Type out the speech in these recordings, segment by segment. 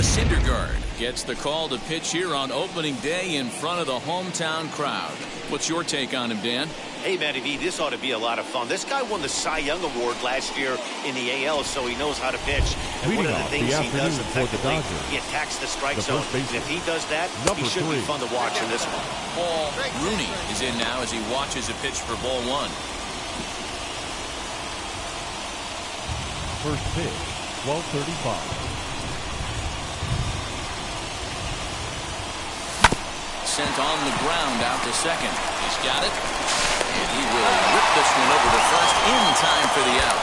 Syndergaard gets the call to pitch here on opening day in front of the hometown crowd. What's your take on him, Dan? Hey, Matty V, this ought to be a lot of fun. This guy won the Cy Young Award last year in the AL, so he knows how to pitch. And one of the things he does effectively, he attacks the strike zone. And if he does that, he should be fun to watch in this one. Paul Rooney is in now as he watches a pitch for ball one. First pitch, 12:35. Sent on the ground out to second. He's got it. And he will rip this one over to first in time for the out.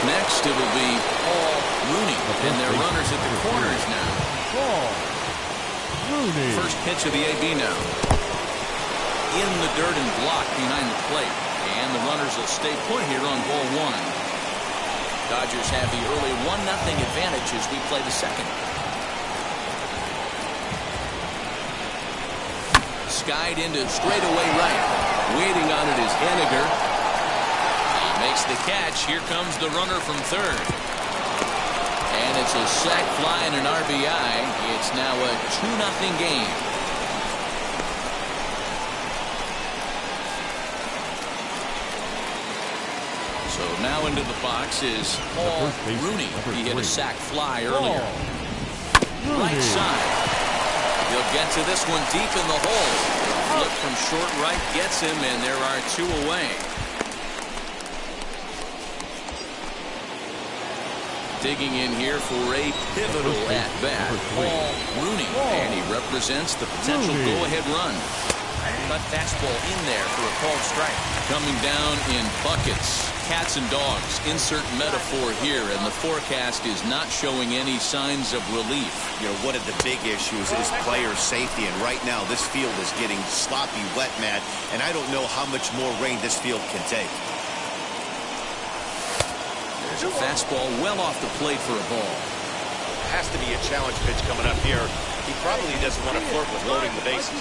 Next it'll be Paul Rooney. And they're runners at the corners now. Paul Rooney. First pitch of the AB now. In the dirt and blocked behind the plate. And the runners will stay put here on ball one. Dodgers have the early 1-0 advantage as we play the second. Skied into straightaway right. Waiting on it is Henniger. He makes the catch. Here comes the runner from third. And it's a sac fly and an RBI. It's now a 2-0 game. So now into the box is Paul Rooney. He hit a sac fly earlier. Right side. He'll get to this one deep in the hole. Flip from short right gets him, and there are two away. Digging in here for a pivotal at-bat, Paul Rooney. And he represents the potential go-ahead run. Cut fastball in there for a called strike. Coming down in buckets. Cats and dogs. Insert metaphor here, and the forecast is not showing any signs of relief. You know, one of the big issues is player safety, and right now this field is getting sloppy wet, Matt, and I don't know how much more rain this field can take. There's a fastball well off the plate for a ball. Has to be a challenge pitch coming up here. He probably doesn't want to flirt with loading the bases.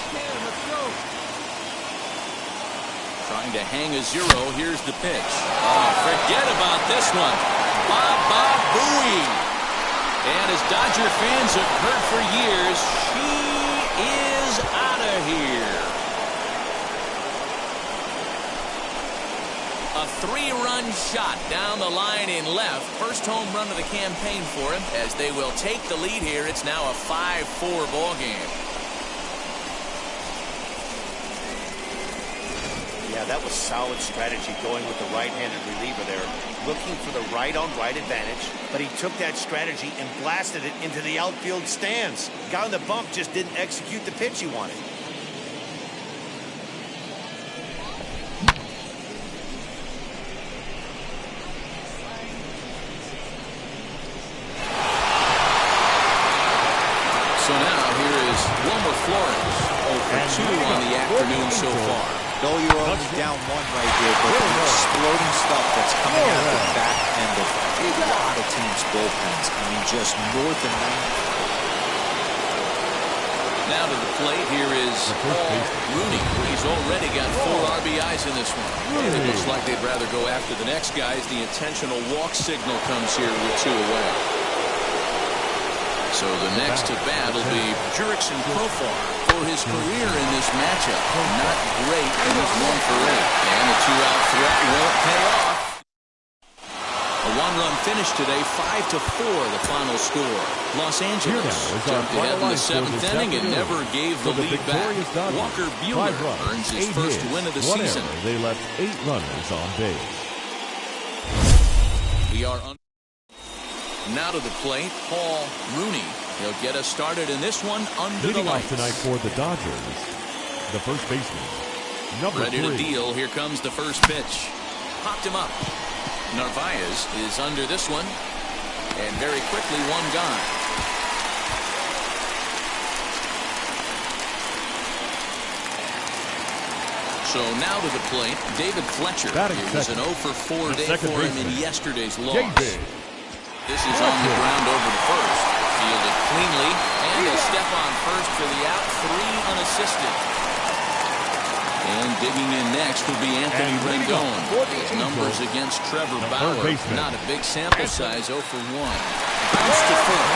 Trying to hang a zero. Here's the pitch. Oh, forget about this one. Baba Booey. And as Dodger fans have heard for years, she is out of here. A 3-run shot down the line in left. First home run of the campaign for him. As they will take the lead here, it's now a 5-4 ball game. Yeah, that was solid strategy going with the right-handed reliever there. Looking for the right-on-right advantage, but he took that strategy and blasted it into the outfield stands. Guy on the bump just didn't execute the pitch he wanted. So now here is Wilmer Flores. 0-for-2 on the afternoon so far. No, you're only down one right here, but the exploding stuff that's coming out the back end of a lot of teams' bullpens. I mean, just north of 90. Now to the plate, here is Paul Rooney. He's already got 4 RBIs in this one. And it looks like they'd rather go after the next guy as the intentional walk signal comes here with 2 away. So the next at bat will be Jurickson Profar. For his career in this matchup, not great. He's 1 for 8. And the 2-out threat won't pay off. A 1-run finish today, 5-4 the final score. Los Angeles jumped ahead in the 7th inning and never gave the lead back. Walker Buehler earns his first win of the season. They left 8 runners on base. We are now to the plate, Paul Rooney. He'll get us started in this one under the lights. Tonight for the Dodgers, the first baseman, number 3. Ready to deal. Here comes the first pitch. Popped him up. Narvaez is under this one, and very quickly one gone. So now to the plate, David Fletcher. It was an 0 for 4 day for him in yesterday's loss. This is on the ground over to first. Fielded cleanly, and a step on first for the out, 3 unassisted. And digging in next will be Anthony Rendon. His numbers against Trevor Bauer, not a big sample size, 0 for 1. Bounce to first.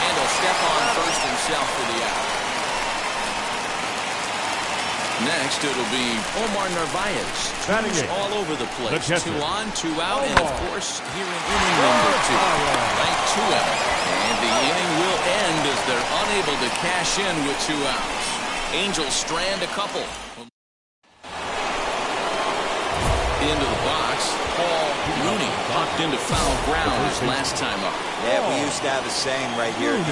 And a step on first himself for the out. Next, it'll be Omar Narvaez. Twos all over the place. 2 on, 2 out, and of course, here in inning number 2. Right to him. And the inning will end as they're unable to cash in with 2 outs. Angels strand a couple. Into the box, Paul Rooney popped into foul ground his last time up. Yeah, we used to have a saying right here.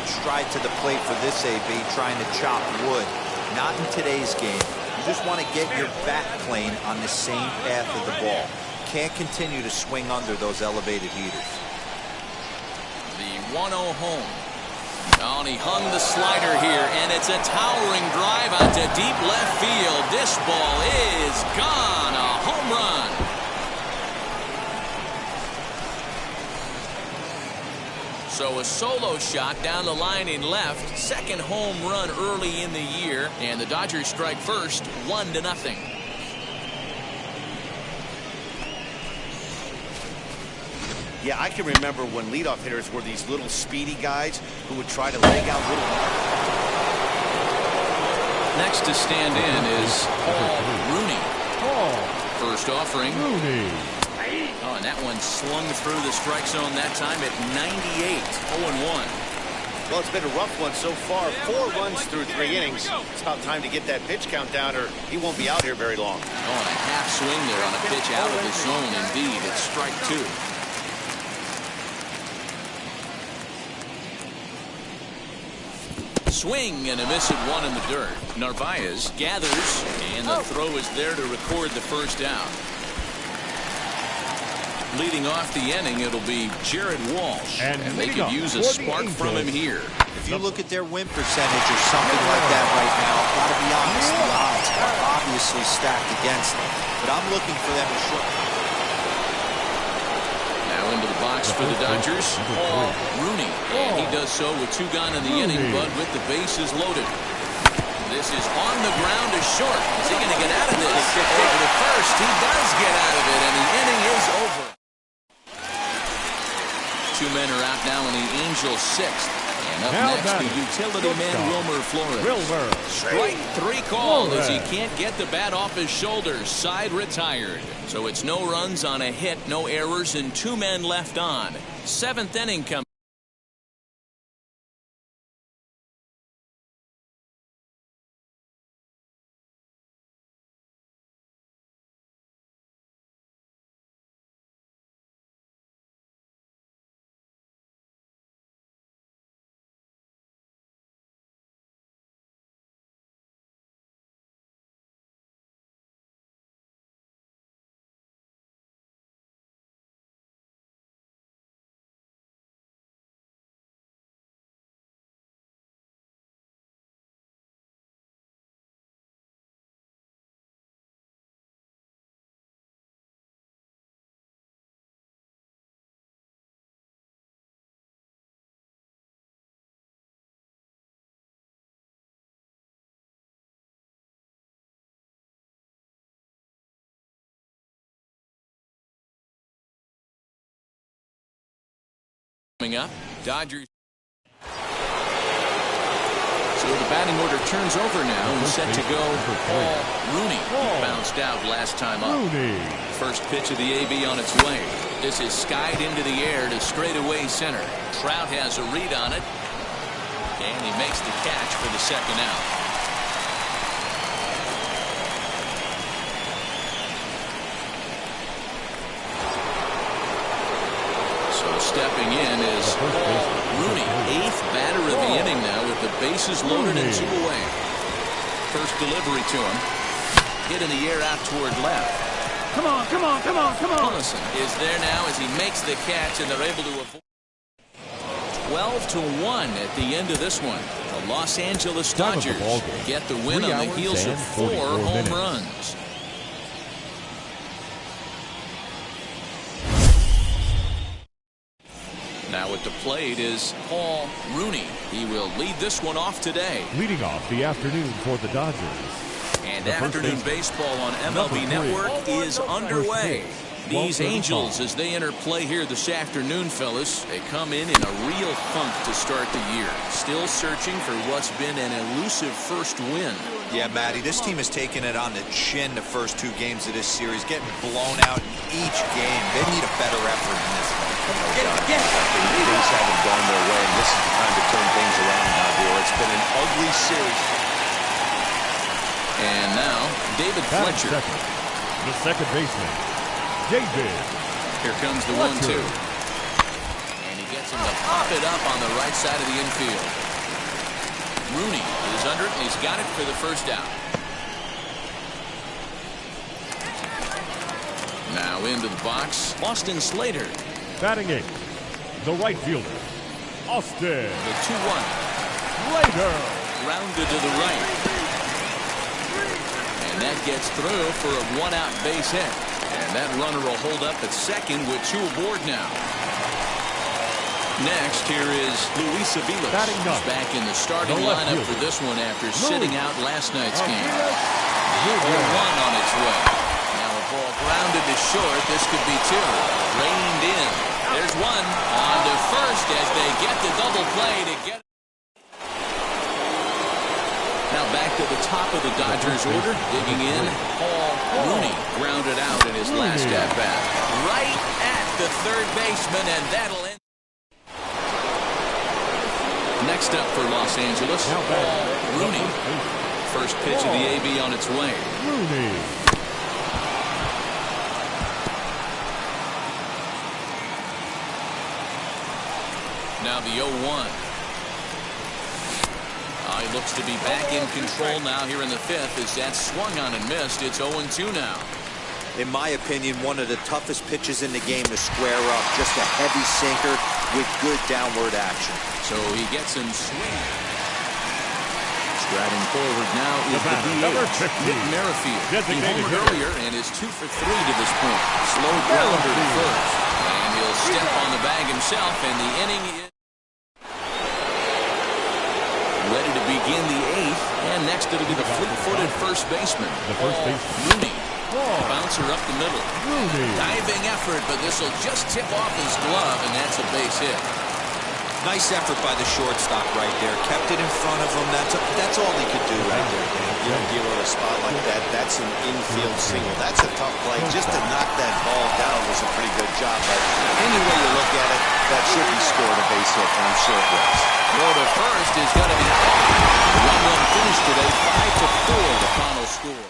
Stride to the plate for this AB, trying to chop wood. Not in today's game. You just want to get your bat plane on the same path of the ball. Can't continue to swing under those elevated heaters. The 1-0 home. Oh, and he hung the slider here, and it's a towering drive out to deep left field. This ball is gone. A home run. So a solo shot down the line in left. Second home run early in the year. And the Dodgers strike first, 1-0. Yeah, I can remember when leadoff hitters were these little speedy guys who would try to leg out little. Next to stand in is Paul Rooney. First offering. Oh, and that one slung through the strike zone that time at 98. 0-1. Well, it's been a rough one so far. 4 runs through 3 innings. It's about time to get that pitch count down, or he won't be out here very long. Oh, and a half swing there on a pitch out of the zone. Indeed, it's strike 2. Swing and a miss at 1 in the dirt. Narvaez gathers, and the throw is there to record the first out. Leading off the inning, it'll be Jared Walsh, and they could use a spark from him here. If you look at their win percentage or something like that right now, gotta be honest, the odds are obviously stacked against them. But I'm looking for them to show. Now into the box for the Dodgers, Paul Rooney, and he does so with 2 gone in the inning, but with the bases loaded. This is on the ground to short. Is he going to get out of this? Over to first. He does get out of it, and the inning is over. 2 men are out now in the Angels' 6th. And up next, the utility man, Wilmer Flores. Strike 3 called as he can't get the bat off his shoulders. Side retired. So it's no runs on a hit, no errors, and 2 men left on. 7th inning comes. Coming up, Dodgers. So the batting order turns over now and set to go for Paul Rooney. He bounced out last time up. First pitch of the AB on its way. This is skied into the air to straightaway center. Trout has a read on it, and he makes the catch for the second out. Stepping in is Paul Rooney, 8th batter of the inning now with the bases loaded and 2 away. First delivery to him. Hit in the air out toward left. Come on, come on, come on, come on. Pullison is there now as he makes the catch, and they're able to avoid. 12-1 at the end of this one. The Los Angeles Dodgers get the win on the heels of 4 home runs. Now at the plate is Paul Rooney. He will lead this one off today. Leading off the afternoon for the Dodgers. And afternoon baseball on MLB Network is underway. These Angels, as they enter play here this afternoon, fellas, they come in a real funk to start the year. Still searching for what's been an elusive first win. Yeah, Matty, this team has taken it on the chin the first 2 games of this series, getting blown out in each game. They need a better effort in this one. Things haven't gone their way, and this is the time to turn things around, Javier. It's been an ugly series. And now, David Fletcher. The second baseman, David. Here comes the 1-2. And he gets him to pop it up on the right side of the infield. Rooney is under it, and he's got it for the first out. Now into the box, Austin Slater. Batting 8th, the right fielder, Austin. The 2-1. Slater. Rounded to the right. And that gets through for a 1-out base hit. And that runner will hold up at second with 2 aboard now. Next, here is Luis Aviles. He's back in the starting lineup for this one after sitting out last night's game. The 0-1 on its way. Now a ball grounded to short. This could be 2. Reined in. There's 1 on to first as they get the double play to get. Now back to the top of the Dodgers order. Digging in, Paul Rooney grounded out in his last at-bat. Right at the third baseman, and that'll end. Next up for Los Angeles, Paul Rooney. First pitch of the AB on its way. Rooney. Now the 0-1. He looks to be back in control now here in the 5th as that swung on and missed. It's 0-2 now. In my opinion, one of the toughest pitches in the game to square up. Just a heavy sinker with good downward action. So he gets him swinging. Striding forward now is the DH, Whit Merrifield. He homered earlier and is 2 for 3 to this point. Slow grounder to first. And he'll step on the bag himself, and the inning is ready to begin the 8th, and next it'll be the fleet-footed first baseman, Rooney. Bouncer up the middle. Diving effort, but this will just tip off his glove, and that's a base hit. Nice effort by the shortstop right there. Kept it in front of him. That's all he could do right there, Dan. You don't deal with a spot like that. That's an infield single. That's a tough play. Just to knock that ball down was a pretty good job. But any way you look at it, that should be scored a base hit, and I'm sure it was. Throw to first is going to be the 1-1 finish today, 5-4 the final score.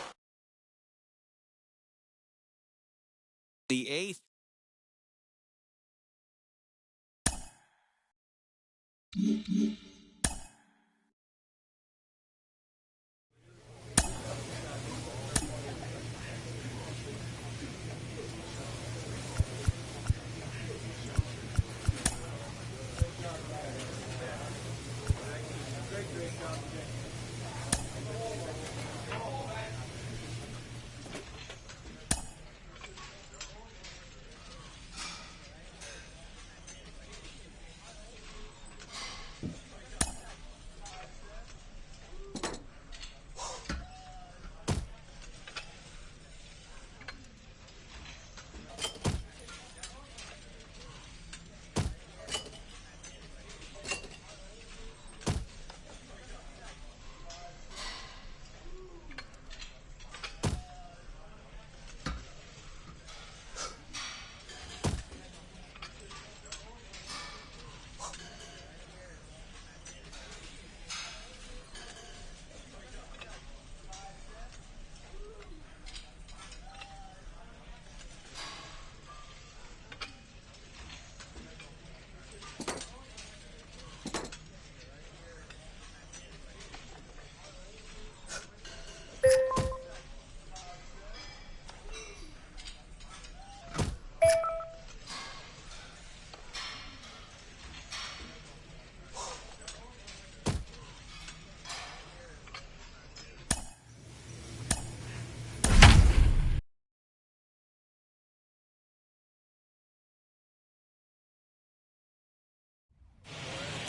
The 8th.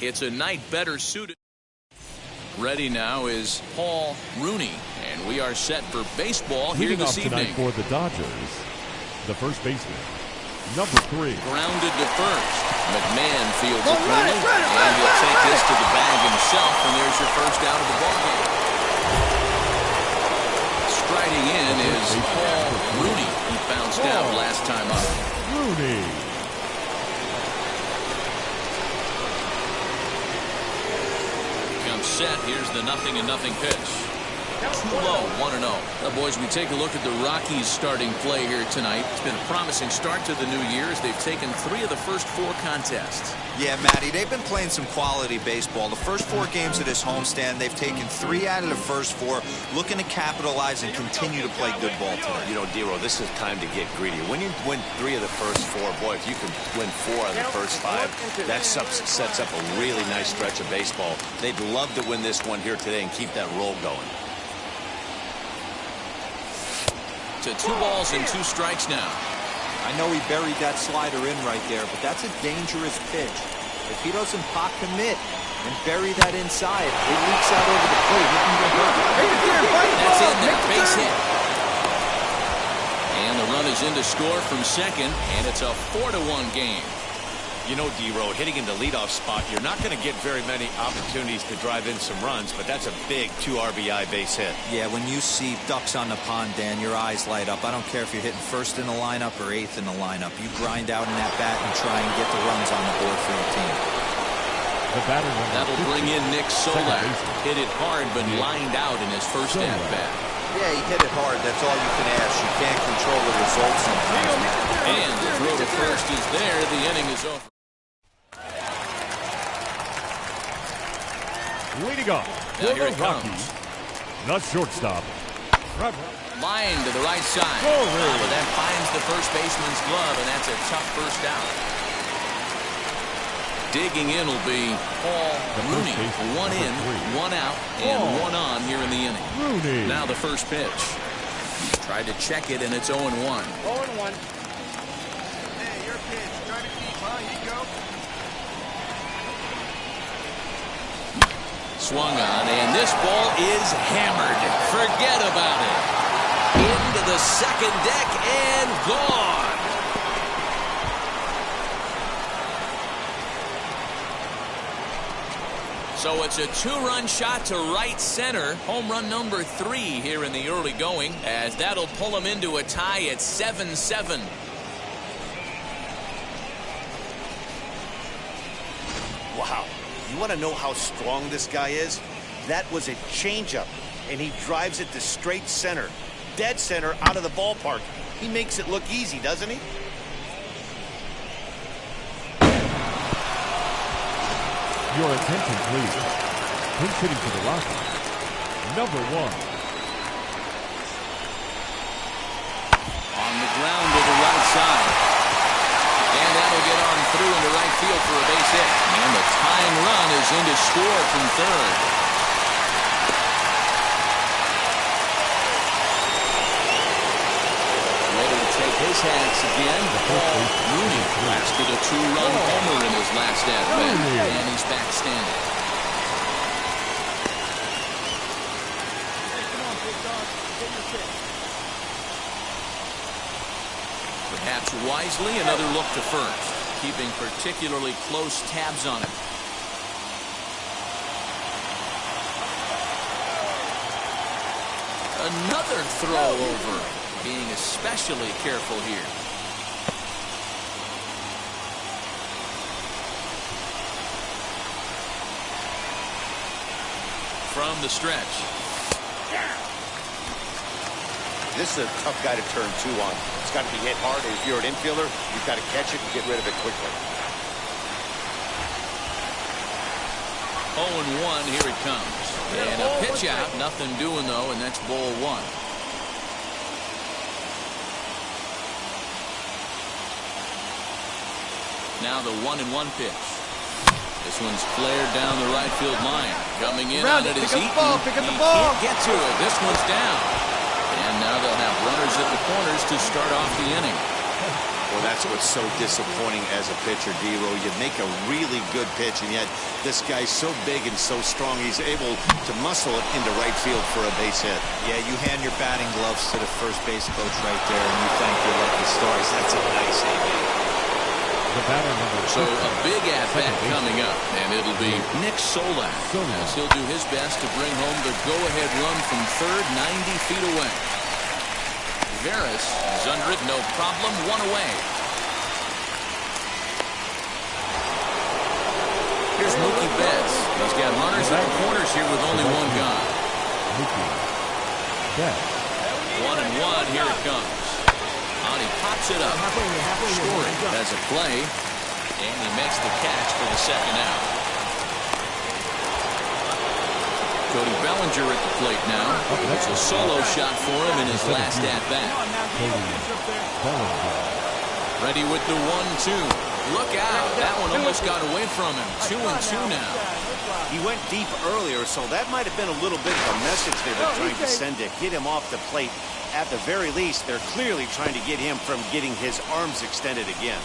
It's a night better suited. Ready now is Paul Rooney, and we are set for baseball here this evening. For the Dodgers, the first baseman, number 3. Grounded to first. McMahon fields it cleanly, and he'll take this to the bag himself, and there's your first out of the ballgame. Striding in is Paul Rooney. He bounced out last time up. Rooney. Set. Here's the 0-0 pitch. Too low, 1-0. Now, boys, we take a look at the Rockies' starting play here tonight. It's been a promising start to the new year as they've taken 3 of the first 4 contests. Yeah, Matty, they've been playing some quality baseball. The first 4 games of this homestand, they've taken 3 out of the first 4, looking to capitalize and continue to play good ball today. You know, Dero, this is time to get greedy. When you win 3 of the first 4, boy, if you can win 4 out of the first 5, that sets up a really nice stretch of baseball. They'd love to win this one here today and keep that roll going. To 2 balls and 2 strikes now. I know he buried that slider in right there, but that's a dangerous pitch. If he doesn't pot commit and bury that inside, it leaks out over the plate. He can get hurt. That's in there, base hit. And the run is in to score from second, and it's a 4-1 game. You know, D-Row, hitting in the leadoff spot, you're not going to get very many opportunities to drive in some runs, but that's a big 2 RBI base hit. Yeah, when you see ducks on the pond, Dan, your eyes light up. I don't care if you're hitting first in the lineup or 8th in the lineup. You grind out in that bat and try and get the runs on the board for your team. That'll bring in Nick Solak. Hit it hard, but lined out in his first at-bat. Yeah, he hit it hard. That's all you can ask. You can't control the results sometimes. And the throw to first is there. The inning is over. Leading off for the Rockies, the shortstop, Line to the right side. But that finds the first baseman's glove, and that's a tough first out. Digging in will be Paul Rooney. 1 in, 1 out, and 1 on here in the inning. Rooney. Now the first pitch. Tried to check it, and it's 0-1. 0-1. Hey, your pitch. Trying to keep, huh? Here you go. Swung on, and this ball is hammered. Forget about it. Into the second deck and gone. So it's a 2-run shot to right center. Home run number 3 here in the early going, as that'll pull him into a tie at 7-7. Wow. You want to know how strong this guy is? That was a changeup, and he drives it to straight center. Dead center out of the ballpark. He makes it look easy, doesn't he? Your attention, please. Pinch hitting for the Rockies, number 1. On the ground to the right side. And that'll get on through into right field for a base hit. And the tying run is in to score from third. Ready to take his hats again. Paul Rooney blasted a 2-run homer in his last at-bat. And he's back standing. Hey, come on, big dog. Get your pitch. Perhaps wisely, another look to first, keeping particularly close tabs on him. Another throw over, being especially careful here. From the stretch. This is a tough guy to turn 2 on. It's got to be hit hard. If you're an infielder, you've got to catch it and get rid of it quickly. 0-1, here it comes. And a pitch out, nothing doing though, and that's ball 1. Now the 1-1 pitch. This one's flared down the right field line. Coming in on it is Eaton. Pick up the ball. Can't get to it. This one's down. And now they'll have runners at the corners to start off the inning. Well, That's what's so disappointing as a pitcher, D-Row. You make a really good pitch, and yet this guy's so big and so strong, he's able to muscle it into right field for a base hit. Yeah, you hand your batting gloves to the first base coach right there, and you thank your lucky stars. That's a nice AB. So a big at-bat coming up, and it'll be Nick Solak, as he'll do his best to bring home the go-ahead run from third, 90 feet away. Veras is under it, no problem, one away. Here's Mookie Betts. He's got runners at the corners here with only one gone. 1-1, here it comes. He pops it up. Story has a play, and he makes the catch for the second out. Cody Bellinger at the plate now. It's a solo shot for him in his last at-bat. Ready with the 1-2. Look out. That one almost got away from him. 2-2 now. He went deep earlier, so that might have been a little bit of a message they were trying to send to get him off the plate. At the very least, they're clearly trying to get him from getting his arms extended again.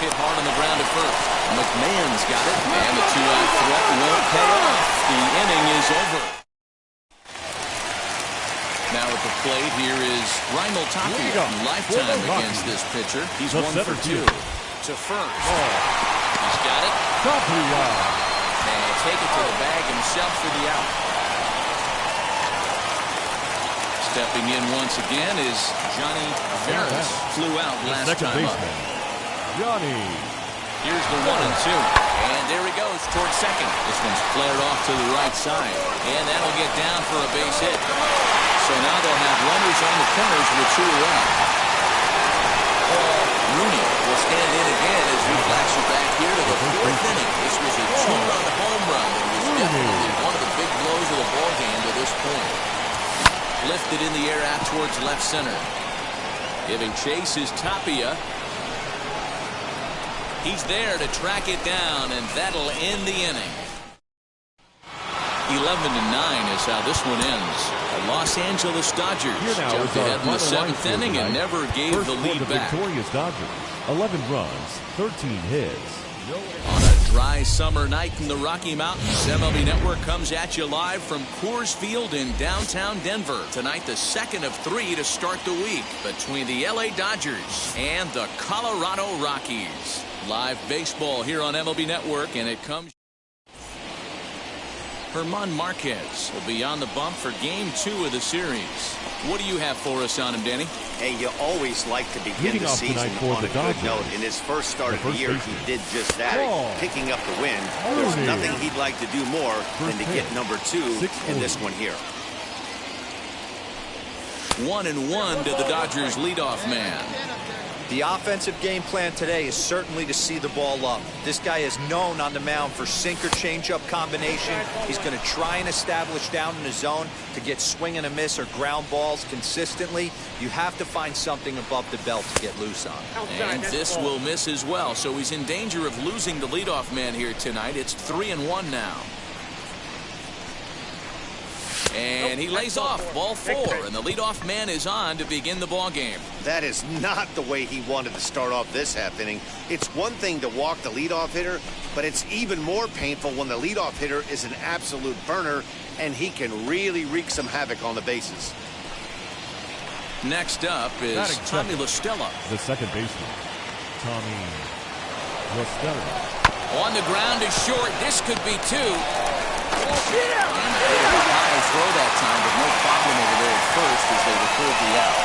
Hit hard on the ground at first. McMahon's got it, and the two-out threat won't pay off. The inning is over. Now at the plate, here is Raimel Tapia, lifetime against this pitcher. He's 1 for 2. To first. He's got it. And he'll take it to the bag himself for the out. Stepping in once again is Johnny Veras. Flew out last time up. Here's the 1-2. And there he goes towards second. This one's flared off to the right side. And that'll get down for a base hit. So now they'll have runners on the corners with 2 away. Rooney will stand in again as we flash it back here to the 4th inning. This was a 2-run home run. It was definitely one of the big blows of the ballgame to this point. Lifted in the air out towards left center. Giving chase is Tapia. He's there to track it down, and that'll end the inning. 11-9 is how this one ends. The Los Angeles Dodgers jumped ahead in the 7th inning and never gave the lead back. Victorious Dodgers, 11 runs, 13 hits. On a dry summer night in the Rocky Mountains, MLB Network comes at you live from Coors Field in downtown Denver. Tonight, the second of 3 to start the week between the LA Dodgers and the Colorado Rockies. Live baseball here on MLB Network, and it comes. German Marquez will be on the bump for Game 2 of the series. What do you have for us on him, Danny? Hey, you always like to begin the season on a good note. In his first start of the year, he did just that, picking up the win. There's nothing he'd like to do more than to get number 2 in this one here. 1-1 to the Dodgers leadoff man. The offensive game plan today is certainly to see the ball up. This guy is known on the mound for sinker changeup combination. He's going to try and establish down in the zone to get swing and a miss or ground balls consistently. You have to find something above the belt to get loose on. And this will miss as well, so he's in danger of losing the leadoff man here tonight. It's 3-1 now. And he lays off, ball 4, and the leadoff man is on to begin the ball game. That is not the way he wanted to start off this half inning. It's one thing to walk the leadoff hitter, but it's even more painful when the leadoff hitter is an absolute burner, and he can really wreak some havoc on the bases. Next up is Tommy La Stella. The second baseman, Tommy La Stella. On the ground is short. This could be 2. High throw that time, but no problem over there at first as they record the out.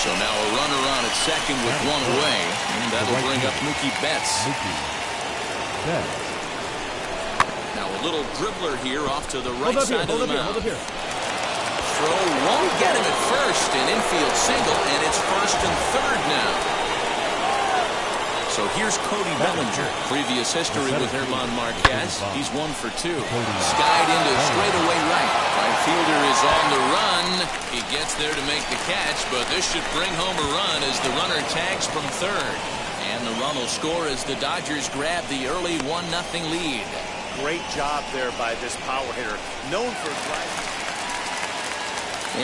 So now a runner on at second with 1 away, and that'll bring up Mookie Betts. Now a little dribbler here off to the right side of the mound. Throw won't get him at first, an infield single, and it's 1st and 3rd now. So here's Cody Bellinger. Previous history with German Marquez. He's 1 for 2. Skied into straightaway right. Right fielder is on the run. He gets there to make the catch, but this should bring home a run as the runner tags from 3rd. And And the run will score as the Dodgers grab the early 1-0 lead. Great job there by this power hitter, known for driving.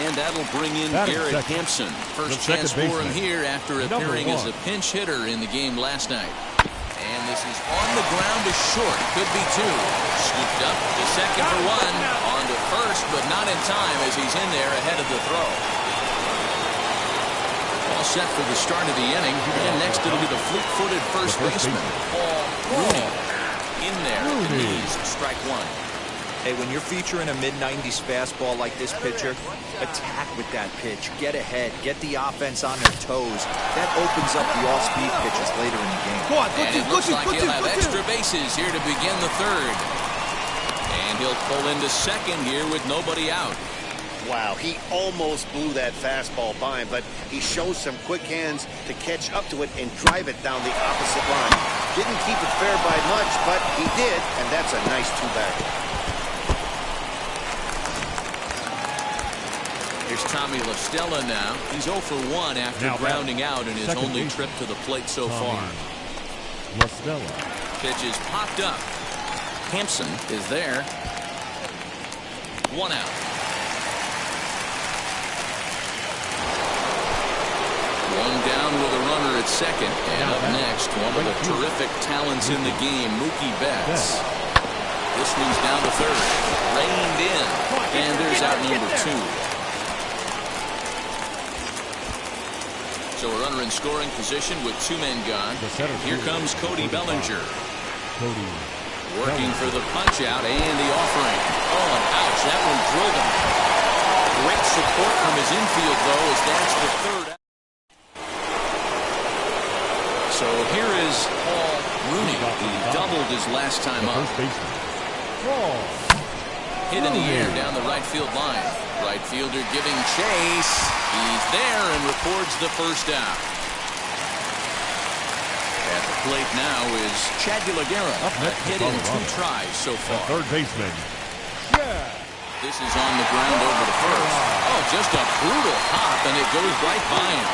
And that'll bring in Garrett Hampson. First chance for him here after appearing as a pinch hitter in the game last night. And this is on the ground to short. Could be two. Scooped up to second for one. On to first, but not in time as he's in there ahead of the throw. All set for the start of the inning. And next it'll be the fleet-footed first baseman, Paul Rooney. In there at the knees, strike one. Hey, when you're featuring a mid-90s fastball like this pitcher, attack with that pitch. Get ahead. Get the offense on their toes. That opens up the off-speed pitches later in the game. And it looks like he'll have extra bases here to begin the third. And he'll pull into second here with nobody out. Wow, he almost blew that fastball by him, but he shows some quick hands to catch up to it and drive it down the opposite line. Didn't keep it fair by much, but he did, and that's a nice two-bagger. Here's Tommy La Stella now. He's 0 for 1 after grounding out in his only trip to the plate so far. La Stella. Pitch is popped up. Hampson is there. 1 out. One down with a runner at second. And up next, one of the terrific talents in the game, Mookie Betts. This one's down to third. Reined in. And there's out number 2. So a runner in scoring position with 2 men gone. Here comes Cody Bellinger. Working for the punch out and the offering. Oh, and ouch, that one drilled him. Great support from his infield, though, as that's the third out. So here is Paul Rooney. He doubled his last time up. Hit in the air down the right field line. Right fielder giving chase. He's there and records the first out. At the plate now is Chad Gallagher. A hit in 2 tries so far. Third baseman. This is on the ground over to first. Oh, just a brutal hop, and it goes right by him.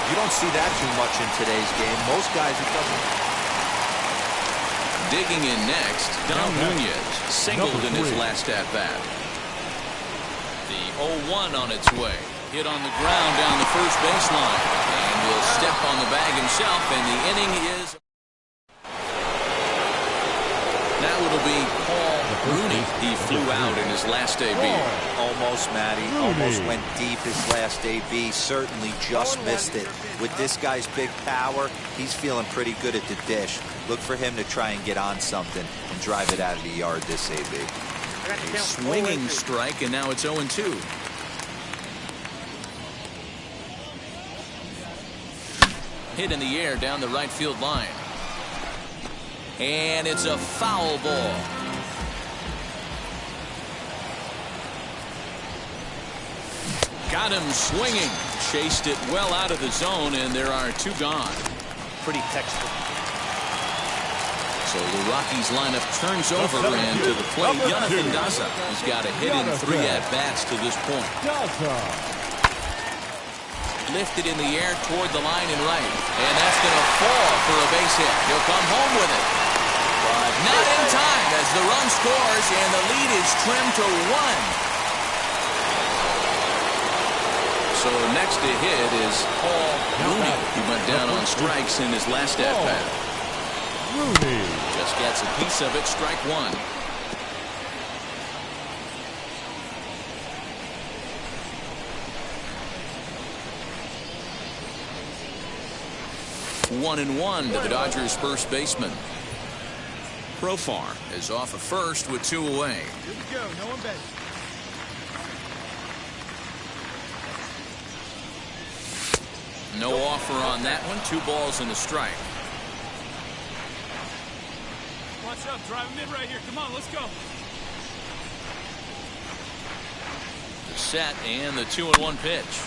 You don't see that too much in today's game. Most guys, it doesn't. Digging in next, Dom Nunez singled in his last at-bat. The 0-1 on its way. Hit on the ground down the first baseline. And he'll step on the bag himself, and the inning is... Now it'll be Paul Rooney. He flew out in his last debut. Almost, Matty. Almost went deep his last debut. Certainly just missed it. With this guy's big power, he's feeling pretty good at the dish. Look for him to try and get on something and drive it out of the yard this AB. A swinging strike, and now it's 0-2. Hit in the air down the right field line. And it's a foul ball. Got him swinging. Chased it well out of the zone, and there are 2 gone. Pretty textbook. So the Rockies lineup turns over, and to the plate, Jonathan Daza. He's got a hit in 3 at-bats to this point. Lifted in the air toward the line and right. And that's going to fall for a base hit. He'll come home with it. But not in time as the run scores, and the lead is trimmed to 1. So next to hit is Paul Rooney. He went down on strikes in his last at-bat. Rooney just gets a piece of it, strike 1. One and 1 to the Dodgers' first baseman. Profar is off at first with 2 away. Here we go. No one bet. No offer on that one. 2 balls and a strike. Watch up. Drive him in right here. Come on, let's go. The set and the 2-1 pitch.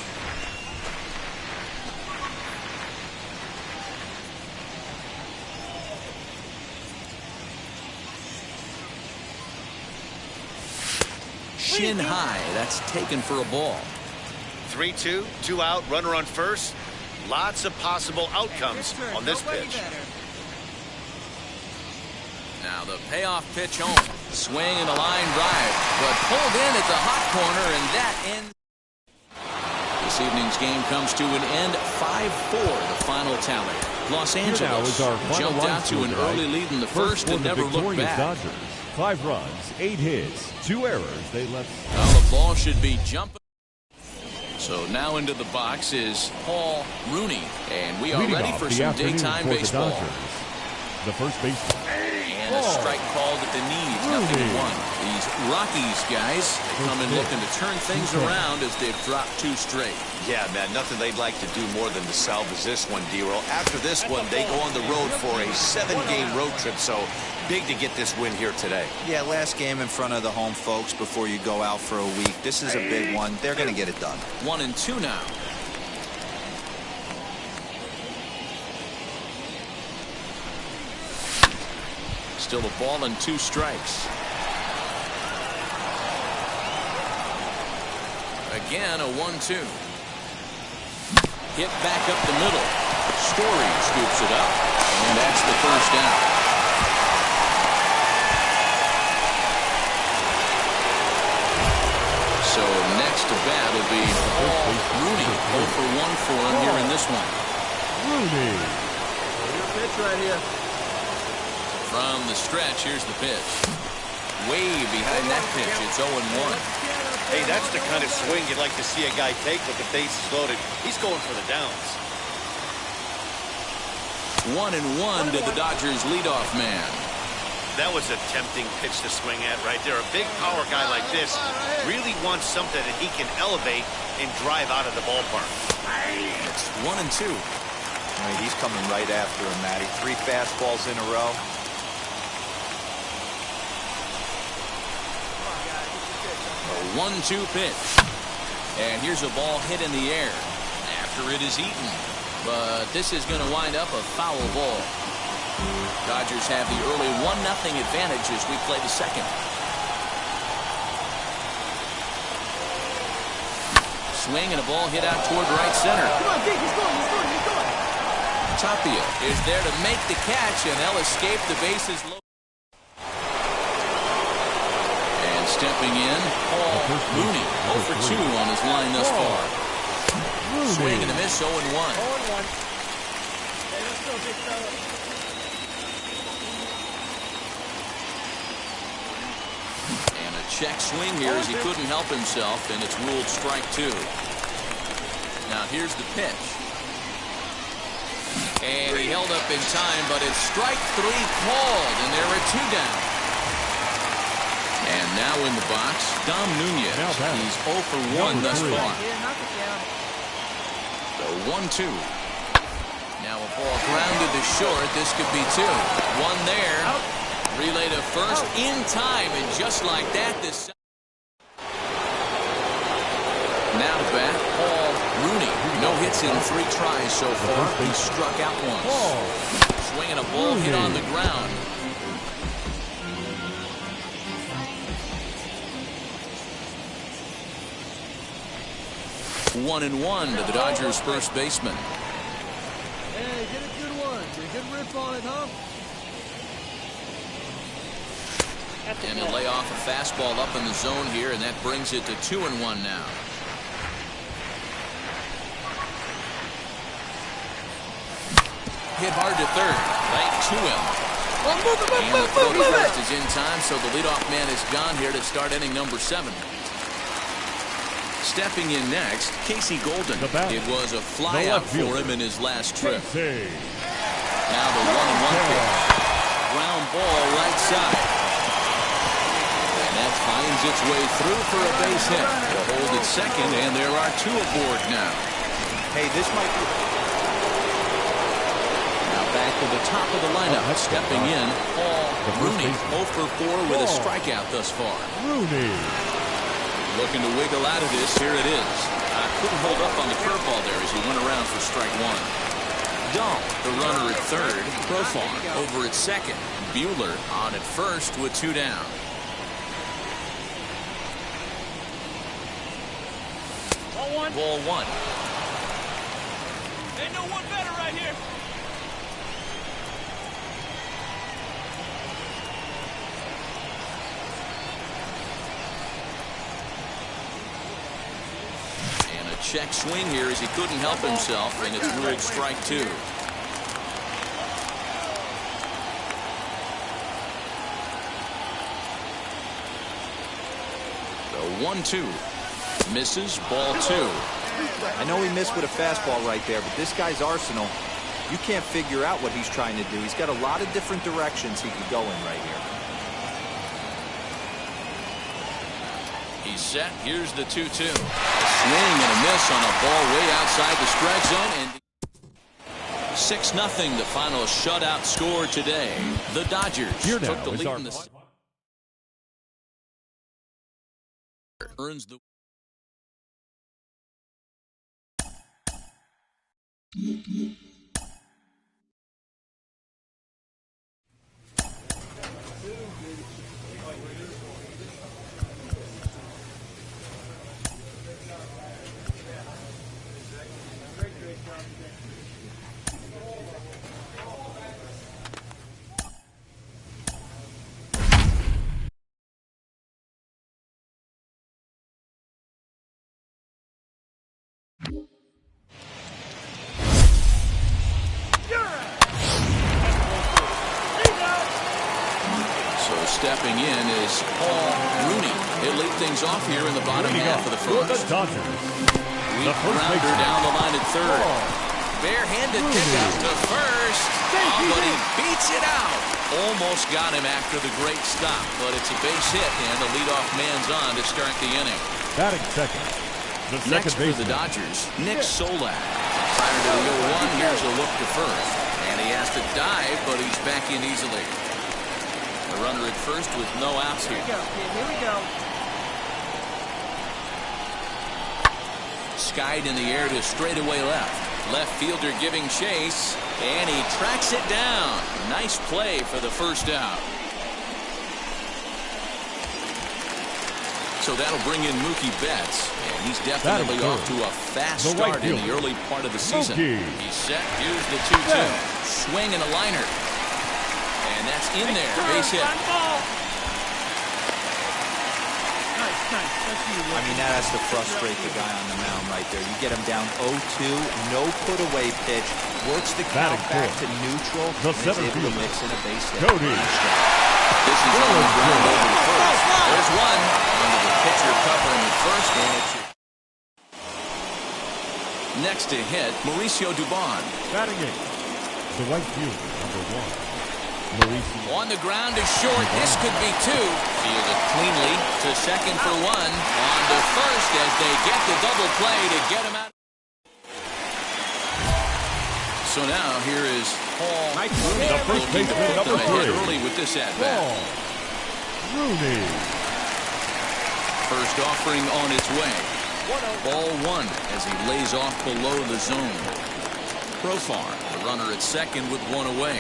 Shin high. That's taken for a ball. 3-2, 2 out, runner on first. Lots of possible outcomes on this pitch. Now the payoff pitch home. Swing and a line drive, but pulled in at the hot corner, and that ends. This evening's game comes to an end. 5-4, the final tally. Los Angeles jumped out to an early lead in the first and never looked back. Dodgers. 5 runs, 8 hits, 2 errors. They left. Well, the ball should be jumping. So now into the box is Paul Rooney, and we are ready for some daytime baseball. The first baseman. And a strike called at the knees, 0-1. These Rockies guys, they come in looking to turn things around as they've dropped 2 straight. Yeah, man, nothing they'd like to do more than to salvage this one, D-Roll. After this one, they go on the road for a 7-game road trip, so big to get this win here today. Yeah, last game in front of the home folks before you go out for a week. This is a big one. They're going to get it done. 1-2 now. Still a ball and 2 strikes. Again, a 1-2. Hit back up the middle. Story scoops it up, and that's the first down. So next to bat will be Paul Rooney. 0 for 1 for him here in this one. Rooney. Your pitch right here. From the stretch, here's the pitch. Way behind that pitch, it's 0-1. Hey, that's the kind of swing you'd like to see a guy take with the bases loaded. He's going for the downs. 1-1 to the Dodgers leadoff man. That was a tempting pitch to swing at right there. A big power guy like this really wants something that he can elevate and drive out of the ballpark. It's 1-2. He's coming right after him, Matty. 3 fastballs in a row. A 1-2 pitch. And here's a ball hit in the air after it is eaten. But this is going to wind up a foul ball. Dodgers have the early 1-0 advantage as we play the second. Swing and a ball hit out toward right center. Come on, Dick, he's going. Tapia is there to make the catch, and they'll escape the bases loaded. And stepping in, Paul Rooney, 0 for 2 on his line thus far. Swing and a miss, 0-1. And a check swing here as he couldn't help himself, and it's ruled strike 2. Now here's the pitch. And he held up in time, but it's strike 3 called, and there are 2 down. And now in the box, Dom Nunez. He's 0 for 1 thus far. The 1-2. Now a ball grounded to short. This could be 2. 1 there. Relay to first in time, and just like that, this. Now to bat, Paul Rooney. No hits in 3 tries so far. He struck out once. Swinging a ball hit on the ground. One and 1 to the Dodgers' first baseman. Hey, get a good one. Get a good rip on it, huh? And he'll lay off a fastball up in the zone here, and that brings it to 2-1 now. Hit hard to third, right to him. And the throw to first is in time, so the leadoff man is gone here to start inning number 7. Stepping in next, Casey Golden. It was a flyout for him in his last trip. Now the 1-1 pitch. Ground ball right side. And that finds its way through for a base hit. To hold at second, and there are 2 aboard now. Hey, this might be... Now back to the top of the lineup. Stepping in, Paul Rooney. 0 for 4 with a strikeout thus far. Rooney. Looking to wiggle out of this. Here it is. Couldn't hold up on the curveball there as he went around for strike 1. Dahl, the runner at third. Profar over at second. Buehler on at first with 2 down. Ball 1. Ain't no one better right here. And a check swing here as he couldn't help himself, and it's ruled strike two. The 1-2. Misses, ball two. I know he missed with a fastball right there, but this guy's arsenal, you can't figure out what he's trying to do. He's got a lot of different directions he could go in right here. He's set. Here's the 2-2. A swing and a miss on a ball way outside the strike zone. And 6-0, the final shutout score today. The Dodgers took the lead in the earns the stepping in is Paul Rooney. He'll lead things off here in the bottom half of the first. Weak grounder down the line at third. Barehanded kick out to first. Oh, but he beats it out. Almost got him after the great stop, but it's a base hit, and the leadoff man's on to start the inning. Batting second. Next for the Dodgers, Nick Solak. Prior to the 0-1, here's a look to first. And he has to dive, but he's back in easily. The runner at first with no outs here. Here we go. Skied in the air to straightaway left. Left fielder giving chase, and he tracks it down. Nice play for the first out. So that'll bring in Mookie Betts, and he's definitely off to a fast start in the early part of the season. He's set. Here's the 2-2. Swing and a liner. And that's in there. Base hit. I mean, that has to frustrate the guy on the mound right there. You get him down 0-2, no put-away pitch, works the count back to neutral, and is able to mix in a base hit. This is on the ground over the first. There's one under the pitcher covering the first, and it's next to hit, Mauricio Dubon. Batting eight. The right fielder, number 1. Mauricio. On the ground is short. This could be two. Fielded cleanly to second for one. On to first as they get the double play to get him out. So now here is Paul Rooney. The first baseman, number 3. Early with this at-bat. Paul Rooney. First offering on its way. Ball one as he lays off below the zone. Profar, the runner at second with one away.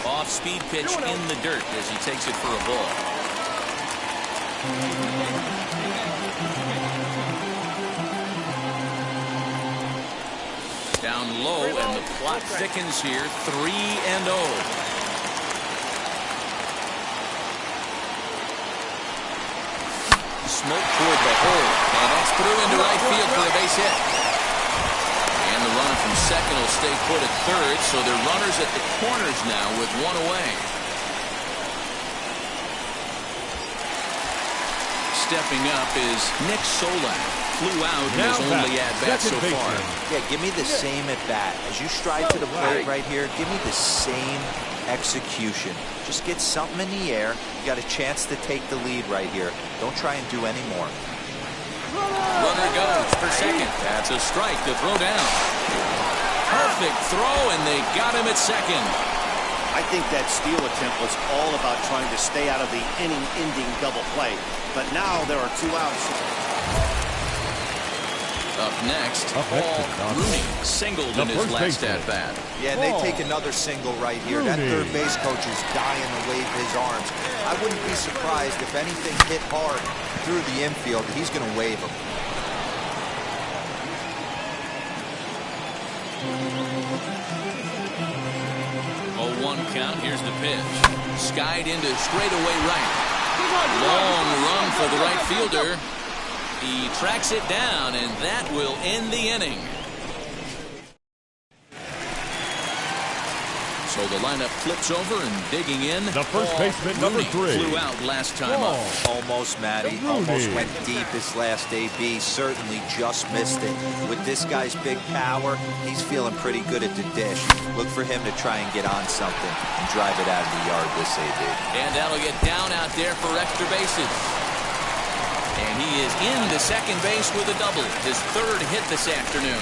Off-speed pitch in the dirt as he takes it for a ball. Down low, and the clock thickens here. 3-0. Smoke toward the hole, and that's through into right field for a base hit. And the runner from second will stay put at third, so they're runners at the corners now with one away. Stepping up is Nick Solak. Flew out in his only at-bat so far. Yeah, give me the same at-bat. As you stride to the plate right here, give me the same execution. Just get something in the air. You got a chance to take the lead right here. Don't try and do any more. Runner goes for second. That's a strike to throw down. Perfect throw, and they got him at second. I think that steal attempt was all about trying to stay out of the inning-ending double play. But now there are 2 outs. Up next, Paul Rooney singled in his last at-bat. Yeah, and they take another single right here. That third base coach is dying to wave his arms. I wouldn't be surprised if anything hit hard through the infield. He's going to wave them. 0-1 count. Here's the pitch. Skied into straightaway right. Long run for the right fielder. He tracks it down, and that will end the inning. So the lineup flips over and digging in. The first baseman, number 3. Flew out last time up. Almost, Matty. Almost went deep his last AB. Certainly just missed it. With this guy's big power, he's feeling pretty good at the dish. Look for him to try and get on something and drive it out of the yard this AB. And that'll get down out there for extra bases. And he is into second base with a double. His 3rd hit this afternoon.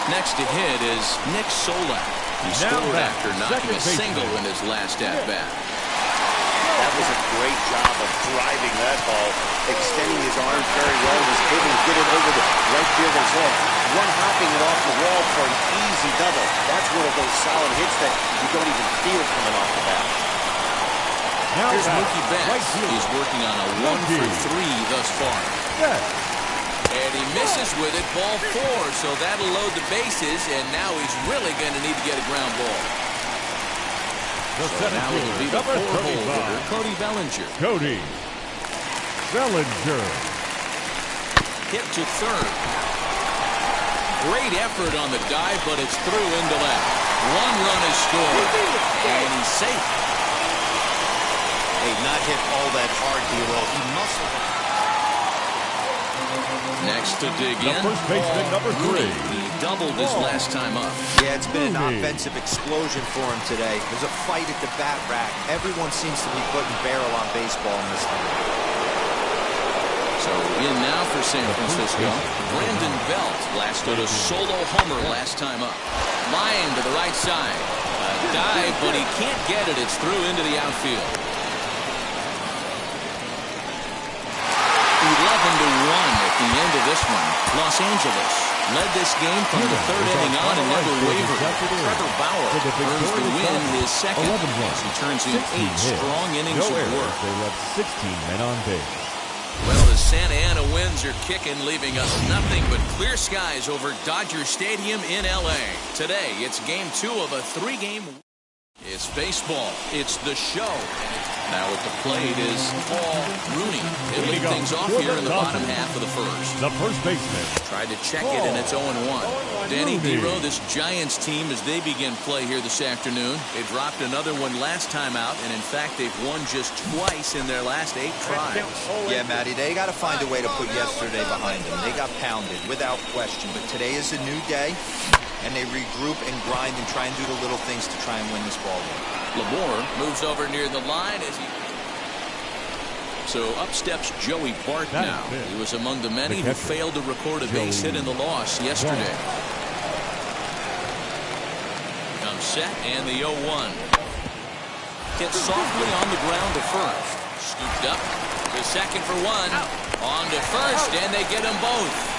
Next to hit is Nick Solak. He scored after knocking a single in his last at-bat. That was a great job of driving that ball, extending his arms very well, was able to get it over the right fielder's head. One hopping it off the wall for an easy double. That's one of those solid hits that you don't even feel coming off the bat. Here's Mookie Betts. He's working on a 1-for-3 thus far. And he misses with it, ball 4, so that'll load the bases, and now he's really going to need to get a ground ball. So now it'll be the 4-hole hitter, Cody Bellinger. Cody Bellinger. Hit to 3rd. Great effort on the dive, but it's through into left. 1 run is scored, and he's safe. Hey, not hit all that hard, D-Roll. He muscled it. Next to dig in, first baseman, number 3. He doubled his last time up. Yeah, it's been an offensive explosion for him today. There's a fight at the bat rack. Everyone seems to be putting barrel on baseball in this game. So in now for San Francisco, Brandon Belt blasted a solo homer last time up. Line to the right side. A dive, but he can't get it. It's through into the outfield. 11-1 at the end of this one. Los Angeles led this game from the 3rd inning on and never wavered. Trevor Bauer earns the win, his 2nd, as he turns in 8 strong innings of work. They left 16 men on base. Well, the Santa Ana winds are kicking, leaving us nothing but clear skies over Dodger Stadium in L.A. Today, it's Game 2 of a 3-game. It's baseball. It's the show. Now at the plate is Paul Rooney. He'll lead things off here in the bottom half of the 1st. The first baseman. Tried to check it, and it's 0-1. Danny Dero, this Giants team, as they begin play here this afternoon, they dropped another one last time out, and in fact, they've won just twice in their last 8 tries. Yeah, Matty, they got to find a way to put yesterday behind them. They got pounded, without question, but today is a new day, and they regroup and grind and try and do the little things to try and win this ball game. Lamore moves over near the line as he... So up steps Joey Bart now. He was among the many who failed to record a base hit in the loss yesterday. Comes set and the 0-1. Hit softly on the ground to first. Scooped up to second for 1. On to first, and they get them both.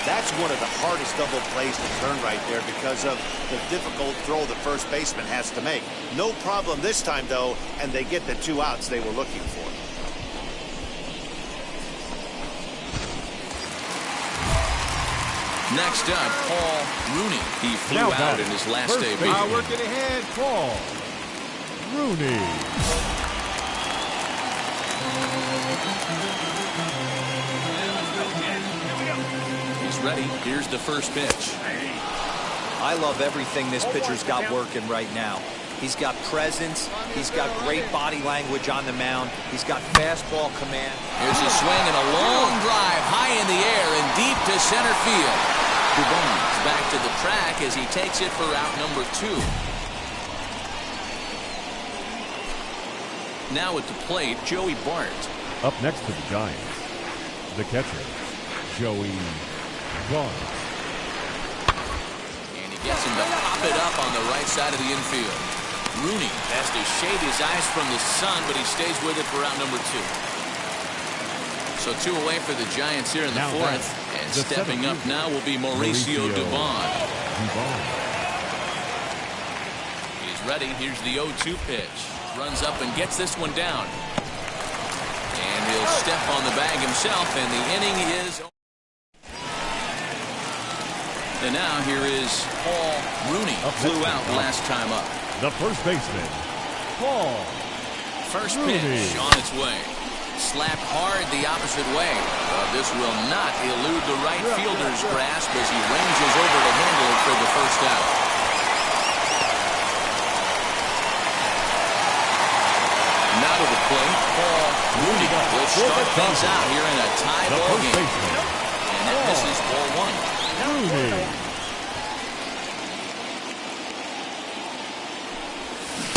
That's one of the hardest double plays to turn right there because of the difficult throw the first baseman has to make. No problem this time, though, and they get the 2 outs they were looking for. Next up, Paul Rooney. He flew out in his last debut. Working ahead, Paul Rooney. Ready. Here's the first pitch. I love everything this pitcher's got working right now. He's got presence. He's got great body language on the mound. He's got fastball command. Here's a swing and a long drive high in the air and deep to center field. Dubon's back to the track as he takes it for out number 2. Now at the plate, Joey Bart. Up next to the Giants, the catcher, Joey Bart. And he gets him to pop it up on the right side of the infield. Rooney has to shade his eyes from the sun, but he stays with it for round number 2. So 2 away for the Giants here in the 4th. And stepping up now will be Mauricio Dubon. He's ready. Here's the 0-2 pitch. Runs up and gets this one down. And he'll step on the bag himself, and the inning is... And now here is Paul Rooney. Flew out last time up. The first baseman, Paul. First Rooney. pitch on its way. Slapped hard the opposite way. This will not elude the right fielder's grasp as he ranges over to handle it for the first out. Now to the plate, Paul Rooney will start things out here in a tie ball game. And that misses ball one. Rooney.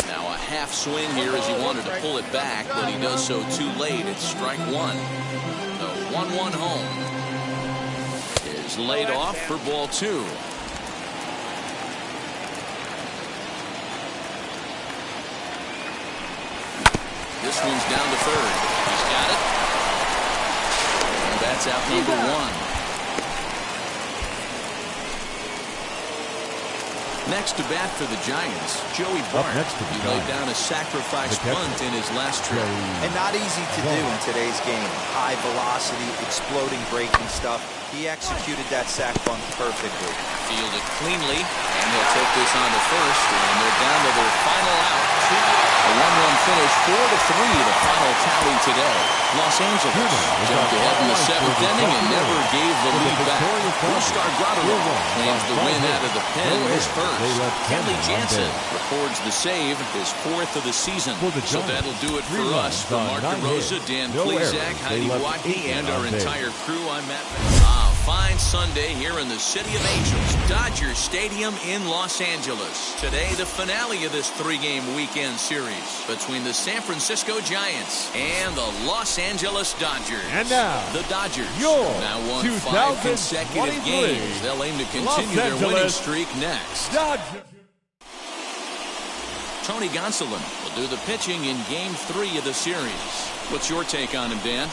Now a half swing here as he wanted to pull it back, but he does so too late. It's strike one. The 1-1 home is laid off for ball two. This one's down to third. He's got it. And that's out number one. Next to bat for the Giants, Joey Bart. He laid down a sacrifice bunt in his last trip. And not easy to do in today's game. High velocity, exploding breaking stuff. He executed that sac bunt perfectly. Fielded cleanly, and he'll take this on to first, and they're down to their final out. A 1-1 finish, 4-3, the final tally today. Los Angeles jumped ahead in the seventh inning and never gave the lead back. Brustar Grotero claims the win out of the pen his first. Kenley Jansen records the save, his fourth of the season. So that'll do it for us. For Mark DeRosa, Dan Plezak, Heidi Watney, and our entire crew, I'm Matt. Fine Sunday here in the City of Angels, Dodger Stadium in Los Angeles. Today, the finale of this three-game weekend series between the San Francisco Giants and the Los Angeles Dodgers. And now, the Dodgers now won 5 consecutive games. They'll aim to continue their winning streak next. Dodgers. Tony Gonsolin will do the pitching in Game 3 of the series. What's your take on him, Dan?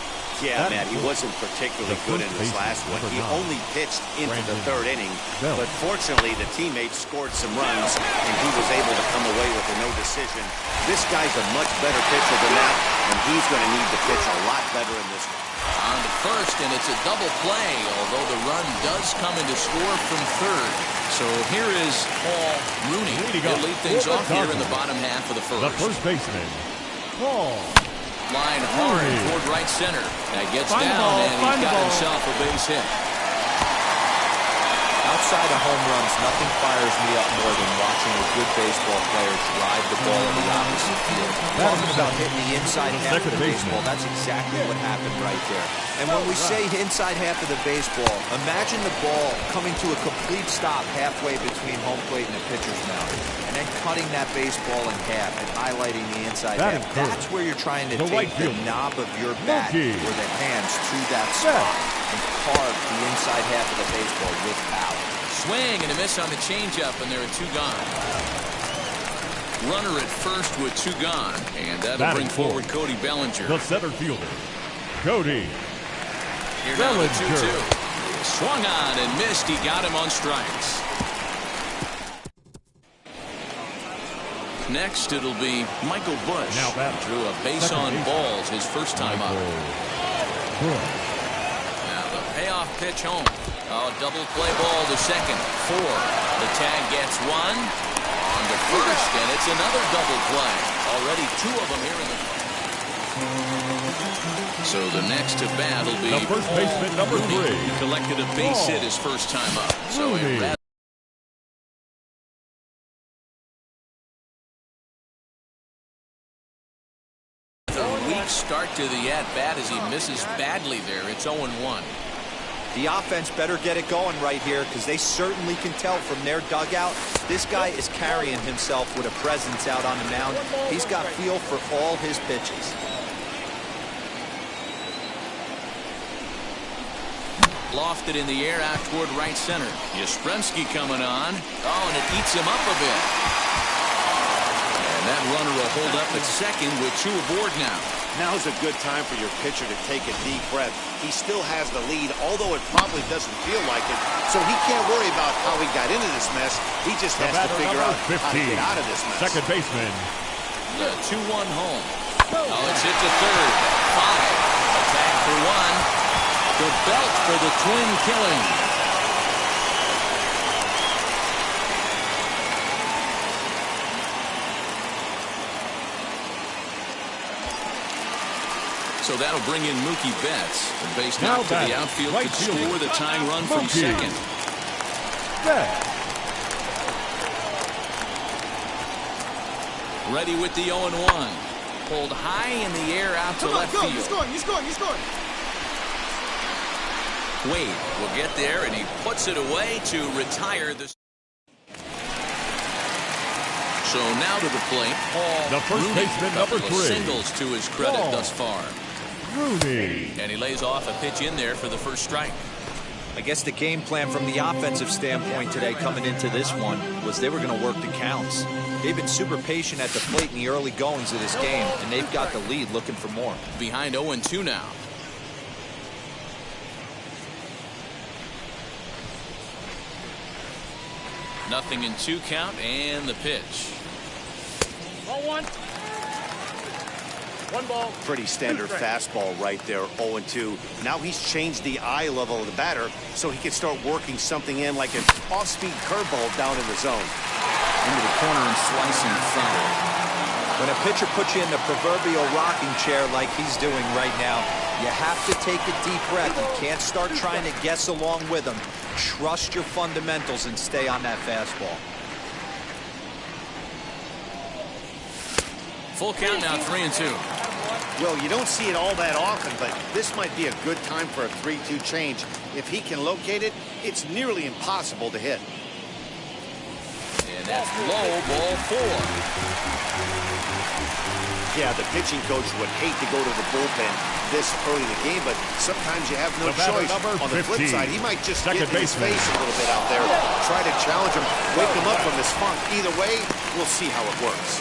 Yeah, Matt, he wasn't particularly good in this last one. He only pitched into the third inning, but fortunately the teammates scored some runs, and he was able to come away with a no decision. This guy's a much better pitcher than that, and he's going to need to pitch a lot better in this one. On to first, and it's a double play, although the run does come in to score from third. So here is Paul Rooney. He'll lead things off here in the bottom half of the first. The first baseman, Paul. Line hard toward right center. That gets down, and he's got himself a base hit. Outside of home runs, nothing fires me up more than watching a good baseball player drive the ball in the opposite field. Talking about hitting the inside half of the baseball, that's exactly what happened right there. And when we say inside half of the baseball, imagine the ball coming to a complete stop halfway between home plate and the pitcher's mound, and then cutting that baseball in half and highlighting the inside half. That's where you're trying to take the knob of your bat or the hands to that spot and carve the inside half of the baseball with power. Swing and a miss on the changeup, and there are two gone. Runner at first with two gone, and that'll bring forward Cody Bellinger. The center fielder, Cody Here now the 2-2. Swung on and missed. He got him on strikes. Next, it'll be Michael Busch. Drew a base on balls his first time up. Now the payoff pitch home. Oh, double play ball to second. 4. The tag gets one. On to first, and it's another double play. Already 2 of them here in the. So the next to bat will be the first baseman, number 3. He collected a base hit his first time up. So a weak start to the at-bat as he misses badly there. It's 0-1. The offense better get it going right here because they certainly can tell from their dugout. This guy is carrying himself with a presence out on the mound. He's got feel for all his pitches. Lofted in the air out toward right center. Yastrzemski coming on. Oh, and it eats him up a bit. And that runner will hold up at second with 2 aboard now. Now's a good time for your pitcher to take a deep breath. He still has the lead, although it probably doesn't feel like it. So he can't worry about how he got into this mess. He just has to figure out how to get out of this mess. Second baseman. The 2-1 home. Oh, it's hit to third. 5. Attack for 1. The belt for the twin killing. So that'll bring in Mookie Betts. The base Now knock to the batting, outfield right could fielder, score the tying run from Mookie second. Betts. Ready with the 0-1. Pulled high in the air out to left field. You're scoring, you're scoring, you're scoring. Wade will get there, and he puts it away to retire the. So now to the plate, Paul The first Rooney. baseman, Couple number of 3. singles to his credit Paul thus far. Rooney. And he lays off a pitch in there for the first strike. I guess the game plan from the offensive standpoint today coming into this one was they were going to work the counts. They've been super patient at the plate in the early goings of this game, and they've got the lead looking for more. Behind 0-2 now. Nothing in 2 count, and the pitch. Ball one. One ball. Pretty standard fastball right there, 0-2. Now he's changed the eye level of the batter so he can start working something in like an off-speed curveball down in the zone. Into the corner and slicing foul. When a pitcher puts you in the proverbial rocking chair like he's doing right now, you have to take a deep breath. You can't start trying to guess along with him. Trust your fundamentals and stay on that fastball. Full count now, 3-2. Well, you don't see it all that often, but this might be a good time for a 3-2 change. If he can locate it, it's nearly impossible to hit. And that's low, ball 4. Yeah, the pitching coach would hate to go to the bullpen this early in the game, but sometimes you have no The batter, choice. number On the flip 15, side, he might just second get in his baseman. face a little bit out there, try to challenge him, wake him up from his funk. Either way, we'll see how it works.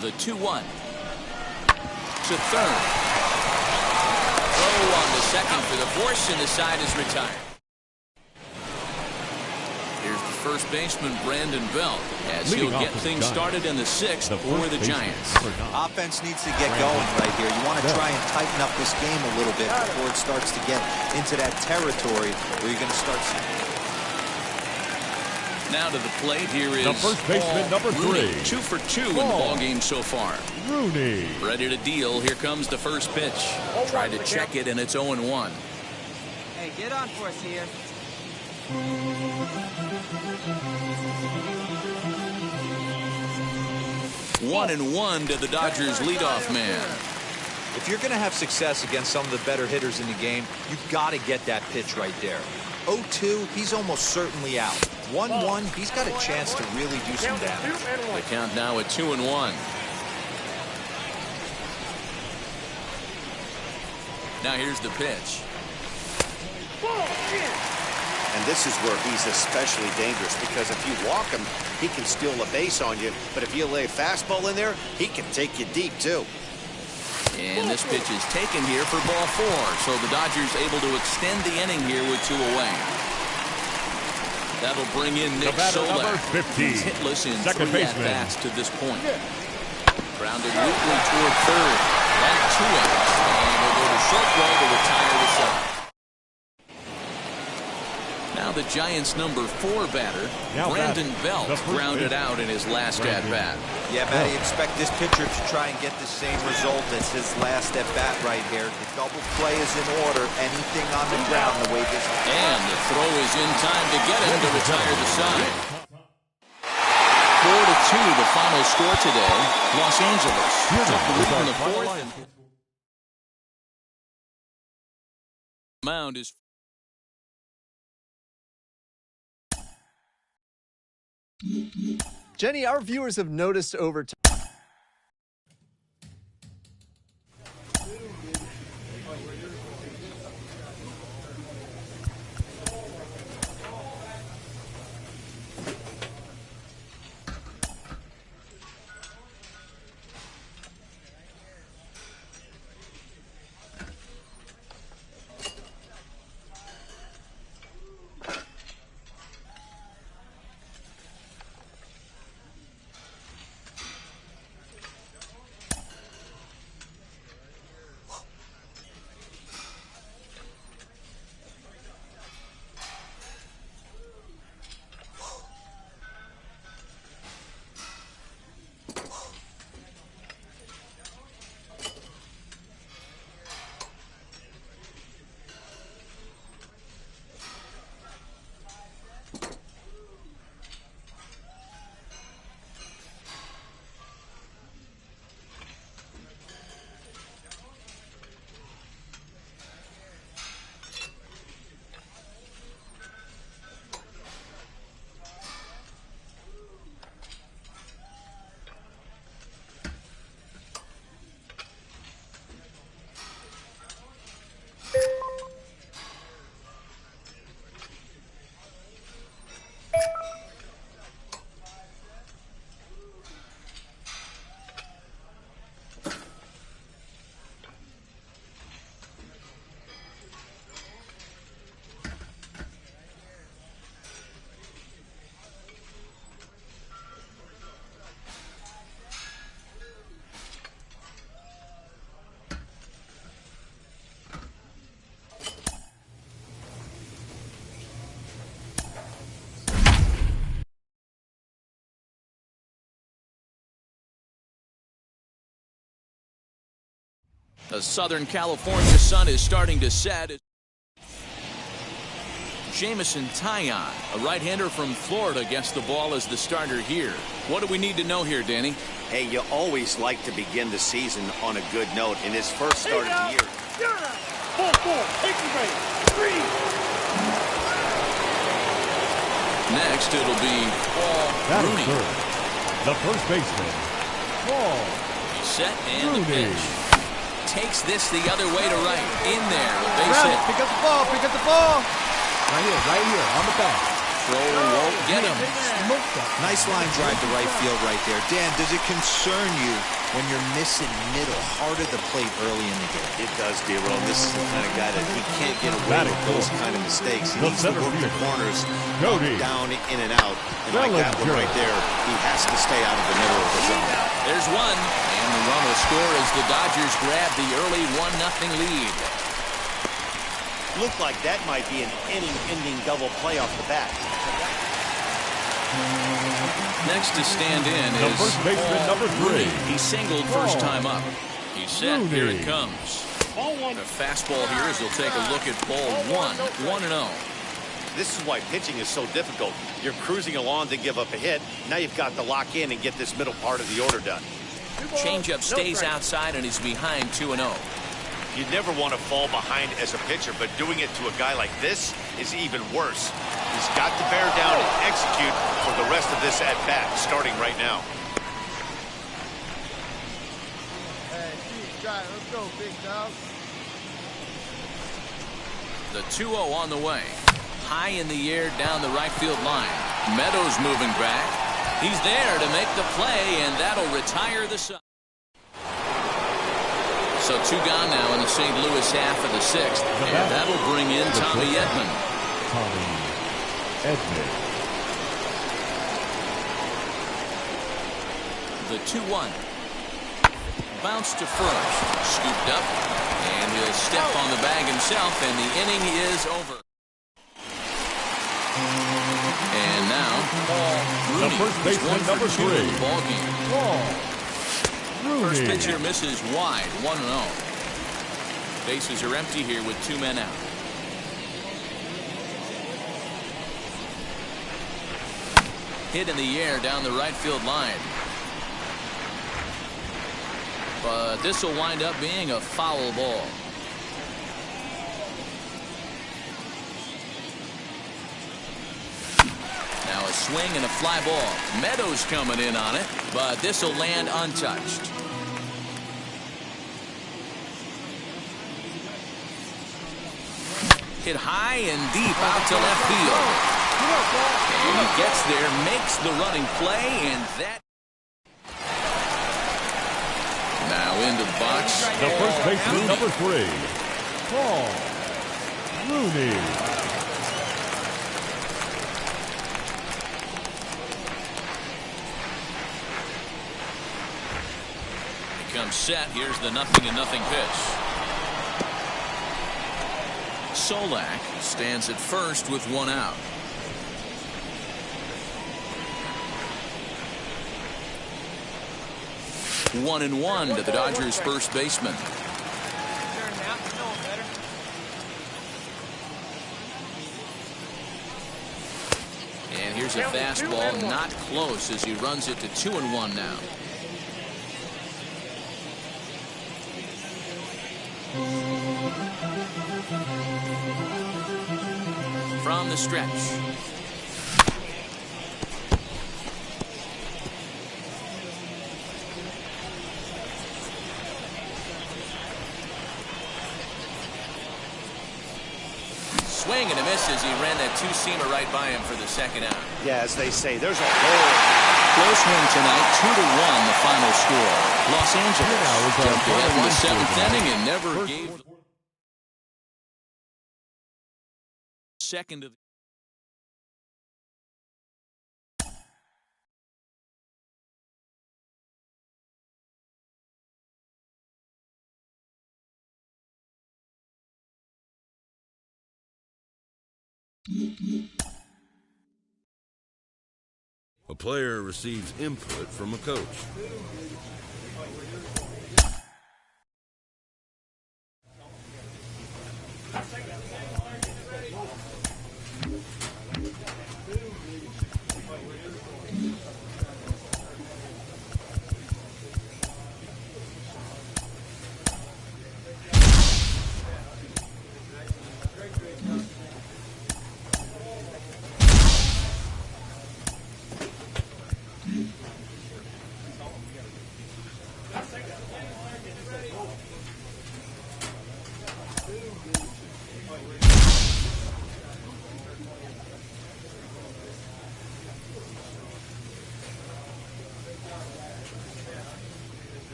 The 2-1. To third. Throw on the second for the force, and the side is retired. Here's the first baseman, Brandon Belt, as he'll get things started in the 6th for the Giants. Offense needs to get going right here. You want to try and tighten up this game a little bit before it starts to get into that territory where you're going to start seeing. Now to the plate, here is the first baseman, number 3. 2 for 2 in the ballgame so far. Rooney. Ready to deal. Here comes the first pitch. Try to check it, and it's 0-1. Hey, get on for us here. 1-1 to the Dodgers leadoff man. If you're going to have success against some of the better hitters in the game, you've got to get that pitch right there. 0-2, he's almost certainly out. 1-1, he's got a chance to really do some damage. The count now at 2-1. Now here's the pitch. And this is where he's especially dangerous, because if you walk him, he can steal a base on you. But if you lay a fastball in there, he can take you deep, too. And this pitch is taken here for ball 4. So the Dodgers able to extend the inning here with 2 away. That'll bring in Nick Solak. He's hitless in 3 at-bats to this point. Grounded weakly toward third. That 2 outs. And he'll go to short way to retire the side. Now the Giants' number 4 batter, Brandon Belt, grounded out in his last at-bat. Yeah, Matty, expect this pitcher to try and get the same result as his last at-bat right here. The double play is in order. Anything on the ground the way this... And the throw is in time to get him to retire the side. 4-2 the final score today. Los Angeles took the lead in the 4th. Mound is... Jenny, our viewers have noticed over time. The Southern California sun is starting to set. Jamison Taillon, a right-hander from Florida, gets the ball as the starter here. What do we need to know here, Danny? Hey, you always like to begin the season on a good note. In his first start of the year. Next, it'll be Paul Rooney. The first baseman, Paul Set and the pitch. Takes this the other way to right. In there, a base hit. Pick up the ball, pick up the ball. Right here, on the back. throw won't get him. Nice line drive to right field right there. Dan, does it concern you when you're missing middle, hard at the plate early in the game? It does, D-Roll. This is the kind of guy that he can't get away with those kind of mistakes. He needs to work the corners, down, in and out. And like that one right there, he has to stay out of the middle of the zone. There's one, and the run will score as the Dodgers grab the early 1-0 lead. Looked like that might be an inning-ending double play off the bat. Next to stand in is first baseman, number 3. He singled first time up. He's set. Here it comes. A fastball here as he'll take a look at ball 1, 1-0. This is why pitching is so difficult. You're cruising along to give up a hit. Now you've got to lock in and get this middle part of the order done. Changeup stays outside and he's behind 2-0. You never want to fall behind as a pitcher, but doing it to a guy like this is even worse. He's got to bear down and execute for the rest of this at-bat, starting right now. Hey, let's go, big dog. The 2-0 on the way. High in the air down the right field line. Meadows moving back. He's there to make the play, and that'll retire the side. So 2 gone now in the St. Louis half of the 6th. And that'll bring in Tommy Edman. Tommy Edman. The 2-1. Bounce to first. Scooped up. And he'll step on the bag himself, and the inning is over. And now, Rooney, the first baseman, number 3. Ball game. First pitcher misses wide, 1-0. Bases are empty here with 2 men out. Hit in the air down the right field line. But this will wind up being a foul ball. Now a swing and a fly ball. Meadows coming in on it, but this will land untouched. Hit high and deep out to left field. And he gets there, makes the running play, and that. Now into the box. The first baseman, number 3. Paul Rooney. Comes set. Here's the 0-0 pitch. Solak stands at first with 1 out. One and one to the Dodgers' first baseman. And here's a fastball, not close, as he runs it to 2-1 now. From the stretch. Swing and a miss as he ran that 2-seamer right by him for the 2nd out. Yeah, as they say, there's a hole. Close one tonight, 2-1 the final score. Los Angeles jumped ahead in the 7th inning and never gave the second of the A player receives input from a coach.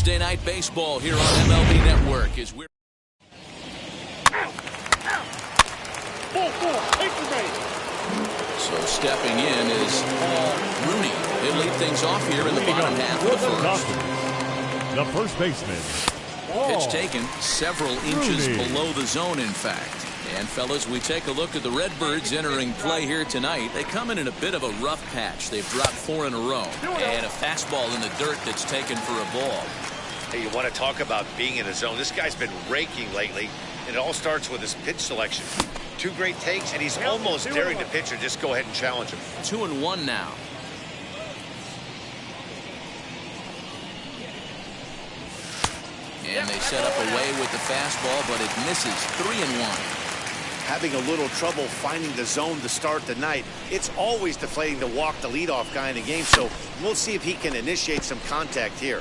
Tuesday Night Baseball here on MLB Network as we're... So stepping in is Paul Rooney. He'll lead things off here in the bottom half of the first. The first baseman. Pitch taken several inches below the zone, in fact. And, fellas, we take a look at the Redbirds entering play here tonight. They come in a bit of a rough patch. They've dropped 4 in a row. And a fastball in the dirt that's taken for a ball. Hey, you want to talk about being in the zone? This guy's been raking lately, and it all starts with his pitch selection. 2 great takes, and he's almost daring the pitcher. Just go ahead and challenge him. 2-1 now. And they set up away with the fastball, but it misses. 3-1. Having a little trouble finding the zone to start the night. It's always deflating to walk the leadoff guy in the game, so we'll see if he can initiate some contact here.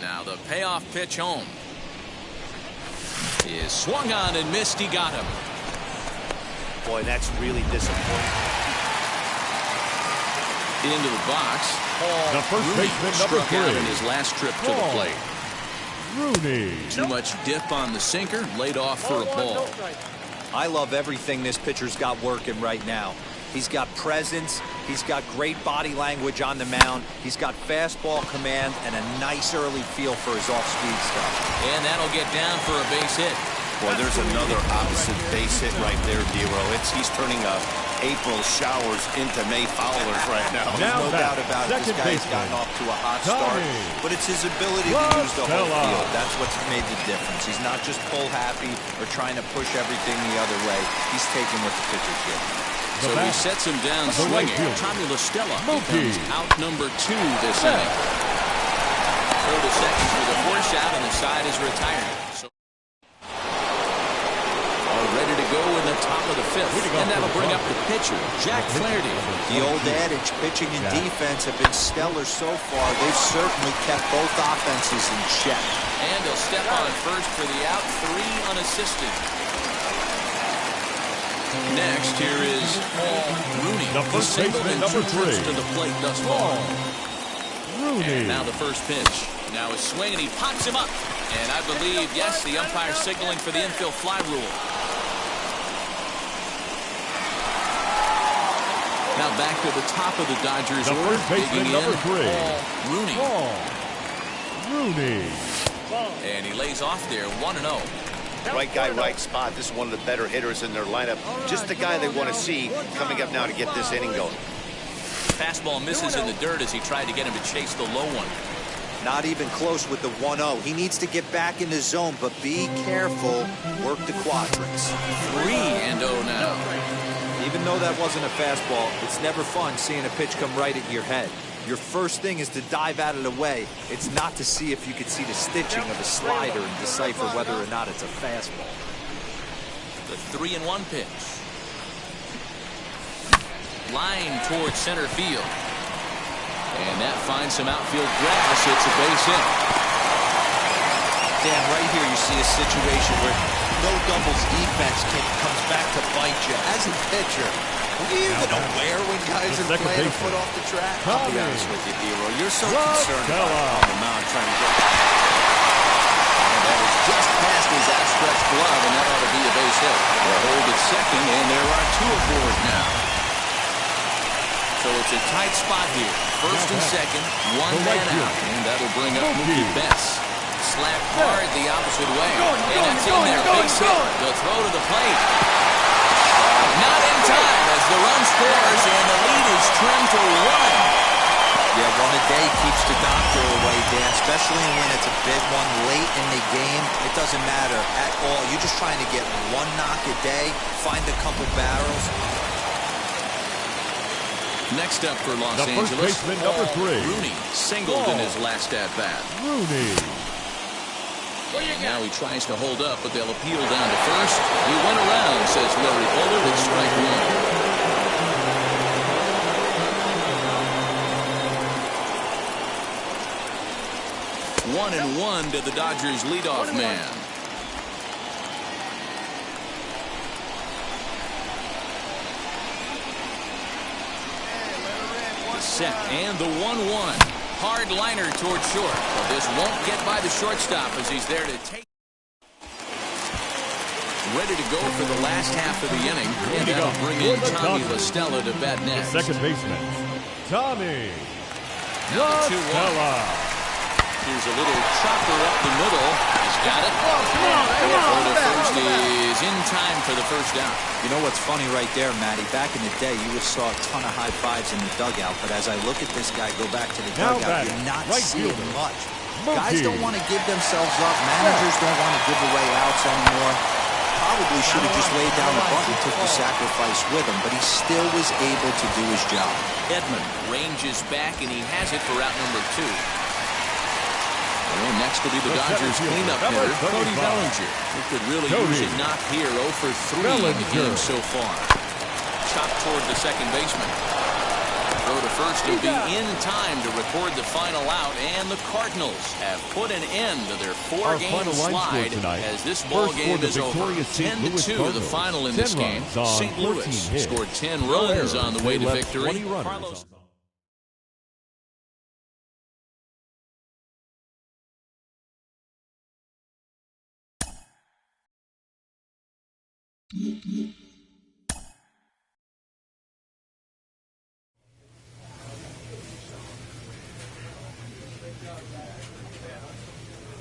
Now the payoff pitch home is swung on and missed. He got him. Boy, that's really disappointing. Into the box. The first baseman, number 3. Out in his last trip to the plate. Rooney. Too much dip on the sinker, laid off for a ball. I love everything this pitcher's got working right now. He's got presence. He's got great body language on the mound. He's got fastball command and a nice early feel for his off-speed stuff. And that'll get down for a base hit. Boy, there's another opposite base hit right there, Dero. He's turning April showers into May foulers right now. There's no doubt about it. This guy's gotten off to a hot start, but it's his ability to use the whole field. That's what's made the difference. He's not just pull happy or trying to push everything the other way. He's taking what the pitcher's giving. So he sets him down swinging. Tommy LaStella becomes out number 2 this inning. Throw to second for the 4th shot, and the side is retired. So ready to go in the top of the 5th, and that'll bring up the pitcher, Jack Flaherty. The old adage, pitching and defense have been stellar so far. They've certainly kept both offenses in check. And he'll step on first for the out, 3 unassisted. Next, here is Paul Rooney. The first baseman, number 3. To the plate thus far. Rooney. And now the first pitch. Now a swing, and he pops him up. And I believe, yes, the umpire signaling for the infield fly rule. Now back to the top of the Dodgers order. Digging in, number 3. Paul Rooney. Rooney. And he lays off there, 1-0. Right guy, right spot. This is one of the better hitters in their lineup. Just the guy they want to see coming up now to get this inning going. Fastball misses in the dirt as he tried to get him to chase the low one. Not even close with the 1-0. He needs to get back in the zone, but be careful. Work the quadrants. 3-0 now. Even though that wasn't a fastball, it's never fun seeing a pitch come right at your head. Your first thing is to dive out of the way. It's not to see if you can see the stitching of a slider and decipher whether or not it's a fastball. The 3-1 pitch. Line towards center field. And that finds some outfield grass. It's a base hit. Dan, right here you see a situation where no doubles defense comes back to bite you. As a pitcher, are you even aware when guys are playing a foot off the track? I'll be honest with you, Dero. You're so concerned about on the mound trying to get. And that is just past his outstretched glove, and that ought to be a base hit. They'll hold at second, and there are 2 aboard now. So it's a tight spot here. First and second, 1 man out, and that'll bring up Mookie Betts. Slapped hard the opposite way, and that's in there. Base hit. The throw to the plate. Not in time as the run scores, and the lead is trimmed to 1. Yeah, 1 a day keeps the doctor away, Dan, especially when it's a big one late in the game. It doesn't matter at all. You're just trying to get 1 knock a day, find a couple barrels. Next up for Los Angeles, first baseman, number 3. Rooney singled in his last at-bat. Rooney. Now he tries to hold up, but they'll appeal down to first. He went around, says Larry Bullard, at strike 1. 1-1 to the Dodgers leadoff man. Set and the 1-1. Hard liner toward short. But this won't get by the shortstop as he's there to take. ready to go for the last half of the inning. And that'll bring in Tommy La Stella to bat next. Second baseman, Tommy Now La the 2-1. Stella. Here's a little chopper up the middle. He's got it. Throw to first is in time for the first down. You know what's funny right there, Matty? Back in the day, you would saw a ton of high fives in the dugout. But as I look at this guy go back to the dugout, you're not seeing much. Guys don't want to give themselves up. Managers don't want to give away outs anymore. Probably should have just laid down the bunt and took the sacrifice with him, but he still was able to do his job. Edman ranges back, and he has it for out number 2. And next will be the Dodgers cleanup hitter, Cody Bellinger. He could really use a knock here. 0 for 3 in the game so far. Chopped toward the second baseman. Throw to first will be in time to record the final out, and the Cardinals have put an end to their 4-game slide as this ball game is over. 10-2 the final in this game. St. Louis scored 10 runs on the way to victory. Carlos